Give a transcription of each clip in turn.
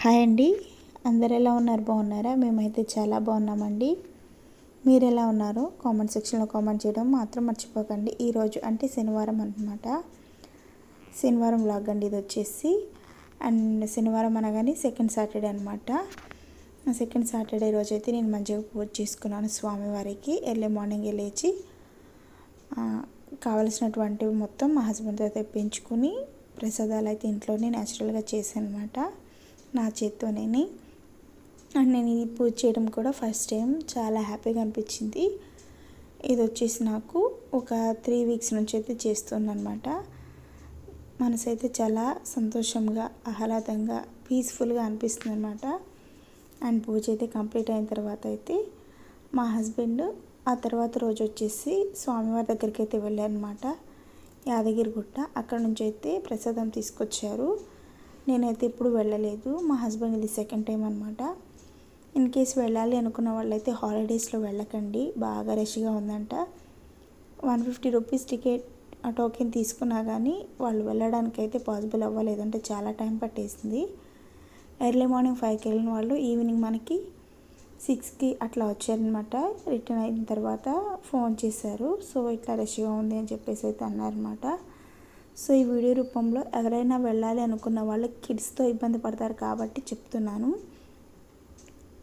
Hi అండి. అందరు ఎలా ఉన్నారు? బాగున్నారా? మేమైతే చాలా బాగున్నామండి. మీరు ఎలా ఉన్నారో కామెంట్ సెక్షన్లో కామెంట్ చేయడం మాత్రం మర్చిపోకండి. ఈరోజు అంటే శనివారం అన్నమాట. శనివారం వ్లాగ్ అండి ఇది వచ్చేసి. అండ్ శనివారం అనగానే సెకండ్ సాటర్డే అనమాట. సెకండ్ సాటర్డే రోజు అయితే నేను మంచిగా పూజ చేసుకున్నాను స్వామివారికి. ఎర్లీ మార్నింగ్ లేచి కావలసినటువంటివి మొత్తం మా హస్బెండ్తో తెప్పించుకుని ప్రసాదాలు అయితే ఇంట్లోనే న్యాచురల్గా చేశాను అనమాట, నా చేత్తోనే. అండ్ నేను ఇది పూజ చేయడం కూడా ఫస్ట్ టైం చాలా హ్యాపీగా అనిపించింది. ఇది వచ్చేసి నాకు ఒక 3 వీక్స్ నుంచి అయితే చేస్తున్నాను అనమాట. మనసు అయితే చాలా సంతోషంగా, ఆహ్లాదంగా, పీస్ఫుల్గా అనిపిస్తుంది అనమాట. అండ్ పూజ అయితే కంప్లీట్ అయిన తర్వాత అయితే మా హస్బెండ్ ఆ తర్వాత రోజు వచ్చేసి స్వామివారి దగ్గరికి అయితే వెళ్ళారనమాట, యాదగిరిగుట్ట. అక్కడ నుంచి అయితే ప్రసాదం తీసుకొచ్చారు. నేనైతే ఇప్పుడు వెళ్ళలేదు, మా హస్బెండ్ ఇది సెకండ్ టైం అనమాట. ఇన్ కేస్ వెళ్ళాలి అనుకున్న వాళ్ళైతే హాలిడేస్లో వెళ్ళకండి, బాగా రష్గా ఉందంట. 150 రూపీస్ టికెట్ టోకెన్ తీసుకున్నా కానీ వాళ్ళు వెళ్ళడానికి అయితే పాసిబుల్ అవ్వలేదంటే చాలా టైం పట్టేసింది. ఎర్లీ మార్నింగ్ 5కి వెళ్ళిన వాళ్ళు ఈవినింగ్ మనకి 6కి అట్లా వచ్చారనమాట. రిటర్న్ అయిన తర్వాత ఫోన్ చేశారు, సో ఇట్లా రష్గా ఉంది అని చెప్పేసి అయితే అన్నారనమాట. సో ఈ వీడియో రూపంలో ఎవరైనా వెళ్ళాలి అనుకున్న వాళ్ళు కిడ్స్తో ఇబ్బంది పడతారు కాబట్టి చెప్తున్నాను.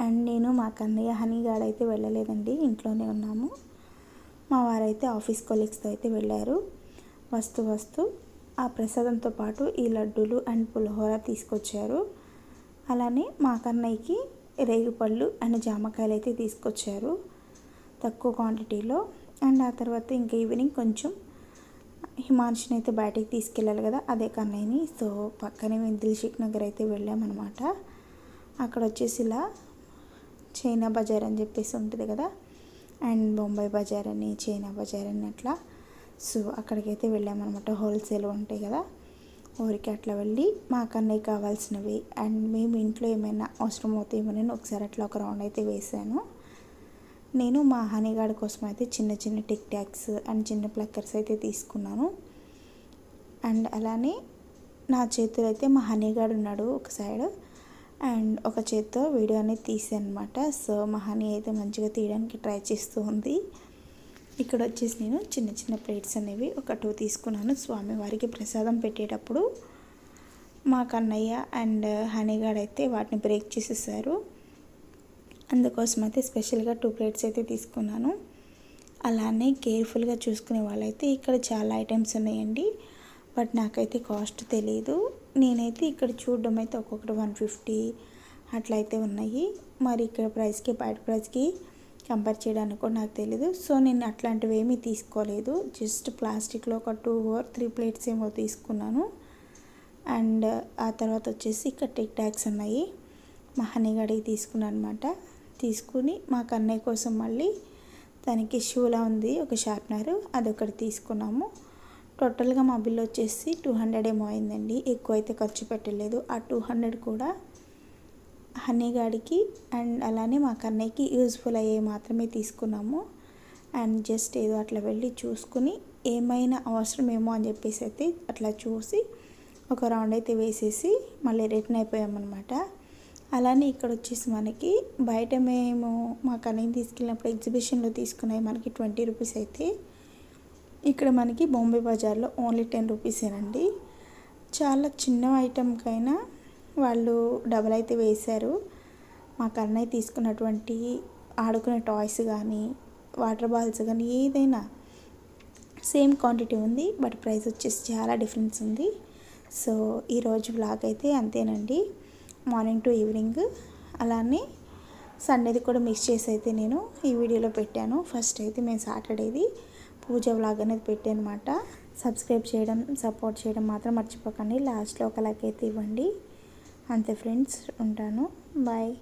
అండ్ నేను మా కన్నయ్య హనీగాడు అయితే వెళ్ళలేదండి, ఇంట్లోనే ఉన్నాము. మా వారైతే ఆఫీస్ కొలీగ్స్తో అయితే వెళ్ళారు. వస్తూ ఆ ప్రసాదంతో పాటు ఈ లడ్డూలు అండ్ పులిహోర తీసుకొచ్చారు. అలానే మా కన్నయ్యకి రేగిపళ్ళు అండ్ జామకాయలు అయితే తీసుకొచ్చారు తక్కువ క్వాంటిటీలో. అండ్ ఆ తర్వాత ఇంకా ఈవినింగ్ కొంచెం హిమాన్షిని అయితే బయటికి తీసుకెళ్ళాలి కదా, అదే కన్నయ్యని. సో పక్కనే మేము దిల్షుక్ నగర్ అయితే వెళ్ళామన్నమాట. అక్కడ వచ్చేసి ఇలా చైనా బజార్ అని చెప్పేసి ఉంటుంది కదా, అండ్ బొంబాయి బజార్ అని, చైనా బజార్ అని అట్లా. సో అక్కడికైతే వెళ్ళామన్నమాట. హోల్సేల్ ఉంటాయి కదా, ఊరికి అట్లా వెళ్ళి మా కన్నయ్య కావాల్సినవి అండ్ మేము ఇంట్లో ఏమైనా అవసరం అవుతాయేమో ఒకసారి అట్లా ఒక రౌండ్ అయితే వేసాను. నేను మా హనీగాడి కోసం అయితే చిన్న టిక్ ట్యాక్స్ అండ్ చిన్న ప్లక్కర్స్ అయితే తీసుకున్నాను. అండ్ అలానే నా చేతిలో అయితే మా హనీగాడు ఉన్నాడు ఒక సైడ్, అండ్ ఒక చేత్తో వీడియో అనేది తీసాను అనమాట. సో మా హనీ అయితే మంచిగా తీయడానికి ట్రై చేస్తూ ఉంది. ఇక్కడ వచ్చేసి నేను చిన్న ప్లేట్స్ అనేవి ఒక 2 తీసుకున్నాను. స్వామివారికి ప్రసాదం పెట్టేటప్పుడు మా కన్నయ్య అండ్ హనీగాడు అయితే వాటిని బ్రేక్ చేసేసారు. అందుకోసం అయితే స్పెషల్గా 2 ప్లేట్స్ అయితే తీసుకున్నాను. అలానే కేర్ఫుల్గా చూసుకునే వాళ్ళైతే ఇక్కడ చాలా ఐటమ్స్ ఉన్నాయండి, బట్ నాకైతే కాస్ట్ తెలియదు. నేనైతే ఇక్కడ చూడడం అయితే ఒక్కొక్కటి 150 అట్లా అయితే ఉన్నాయి. మరి ఇక్కడ ప్రైస్కి బయట ప్రైస్కి కంపేర్ చేయడానికి కూడా నాకు తెలీదు. సో నేను అట్లాంటివి ఏమీ తీసుకోలేదు, జస్ట్ ప్లాస్టిక్లో ఒక 2 or 3 ప్లేట్స్ ఏమో తీసుకున్నాను. అండ్ ఆ తర్వాత వచ్చేసి ఇక్కడ టిక్ ట్యాక్స్ ఉన్నాయి, మా హనీగాడికి తీసుకున్నాను అనమాట. తీసుకుని మా కన్నయ్య కోసం మళ్ళీ దానికి షూలా ఉంది ఒక షార్ప్నర్, అదొకటి తీసుకున్నాము. టోటల్గా మా బిల్ వచ్చేసి 200 ఏమో అయిందండి, ఎక్కువ అయితే ఖర్చు పెట్టలేదు. ఆ 200 కూడా హనీగాడికి అండ్ అలానే మా కన్నయ్యకి యూజ్ఫుల్ అయ్యే మాత్రమే తీసుకున్నాము. అండ్ జస్ట్ ఏదో అట్లా వెళ్ళి చూసుకుని ఏమైనా అవసరమేమో అని చెప్పేసి అయితే అట్లా చూసి ఒక రౌండ్ అయితే వేసేసి మళ్ళీ రిటర్న్ అయిపోయామన్నమాట. అలానే ఇక్కడ వచ్చేసి మనకి బయట మేము మా కన్నయ్య తీసుకెళ్ళినప్పుడు ఎగ్జిబిషన్లో తీసుకున్నాయి మనకి 20 రూపీస్ అయితే, ఇక్కడ మనకి బొంబాయి బజార్లో ఓన్లీ 10 రూపీసేనండి. చాలా చిన్న ఐటెంకైనా వాళ్ళు డబల్ అయితే వేశారు. మా కన్నయ్య తీసుకున్నటువంటి ఆడుకునే టాయ్స్ కానీ వాటర్ బాల్స్ కానీ ఏదైనా సేమ్ క్వాంటిటీ ఉంది, బట్ ప్రైస్ వచ్చేసి చాలా డిఫరెన్స్ ఉంది. సో ఈరోజు వ్లాగ్ అయితే అంతేనండి, మార్నింగ్ టు ఈవినింగ్. అలానే సండేది కూడా మిక్స్ చేసి అయితే నేను ఈ వీడియోలో పెట్టాను. ఫస్ట్ అయితే మేము సాటర్డేది పూజ వ్లాగ్ అనేది పెట్టాను అనమాట. సబ్స్క్రైబ్ చేయడం, సపోర్ట్ చేయడం మాత్రం మర్చిపోకండి. లాస్ట్లో ఒక లైక్ అయితే ఇవ్వండి. అంతే ఫ్రెండ్స్, ఉంటాను. బాయ్.